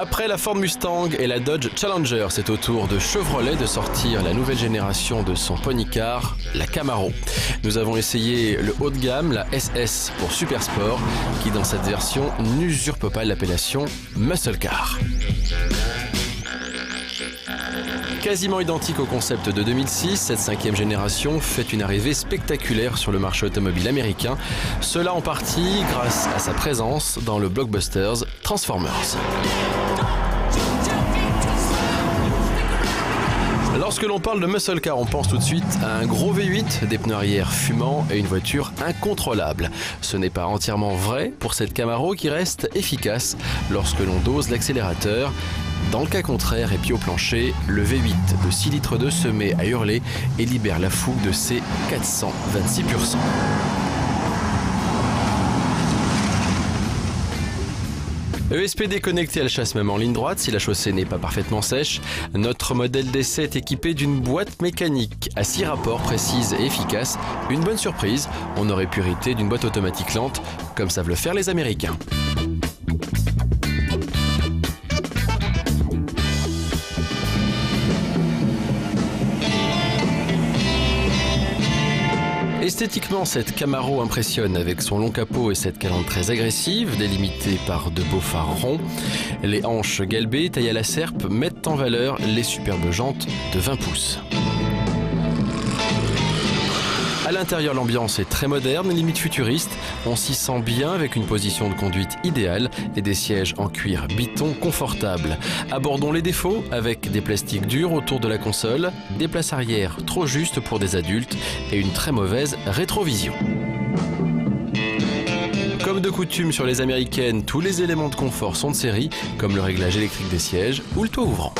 Après la Ford Mustang et la Dodge Challenger, c'est au tour de Chevrolet de sortir la nouvelle génération de son pony car, la Camaro. Nous avons essayé le haut de gamme, la SS pour Super Sport, qui dans cette version n'usurpe pas l'appellation Muscle Car. Quasiment identique au concept de 2006, cette 5e génération fait une arrivée spectaculaire sur le marché automobile américain. Cela en partie grâce à sa présence dans le blockbuster Transformers. Lorsque l'on parle de muscle car, on pense tout de suite à un gros V8, des pneus arrière fumants et une voiture incontrôlable. Ce n'est pas entièrement vrai pour cette Camaro qui reste efficace lorsque l'on dose l'accélérateur. Dans le cas contraire et pied au plancher, le V8 de 6 litres d'eau se met à hurler et libère la fougue de ses 426 pur sang. ESPD connecté, elle chasse même en ligne droite si la chaussée n'est pas parfaitement sèche. Notre modèle d'essai est équipé d'une boîte mécanique à 6 rapports précise et efficace. Une bonne surprise, on aurait pu hériter d'une boîte automatique lente, comme savent le faire les Américains. Esthétiquement, cette Camaro impressionne avec son long capot et cette calandre très agressive, délimitée par de beaux phares ronds. Les hanches galbées, taillées à la serpe, mettent en valeur les superbes jantes de 20 pouces. À l'intérieur, l'ambiance est très moderne, limite futuriste. On s'y sent bien avec une position de conduite idéale et des sièges en cuir biton confortables. Abordons les défauts avec des plastiques durs autour de la console, des places arrière trop justes pour des adultes et une très mauvaise rétrovision. Comme de coutume sur les américaines, tous les éléments de confort sont de série, comme le réglage électrique des sièges ou le toit ouvrant.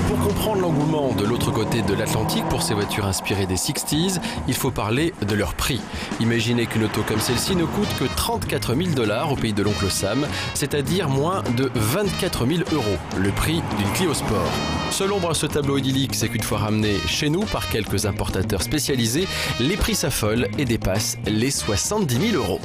Pour comprendre l'engouement de l'autre côté de l'Atlantique pour ces voitures inspirées des 60s, il faut parler de leur prix. Imaginez qu'une auto comme celle-ci ne coûte que 34 000 $ au pays de l'oncle Sam, c'est-à-dire moins de 24 000 €, le prix d'une Clio Sport. Seule ombre à ce tableau idyllique, c'est qu'une fois ramené chez nous par quelques importateurs spécialisés, les prix s'affolent et dépassent les 70 000 €.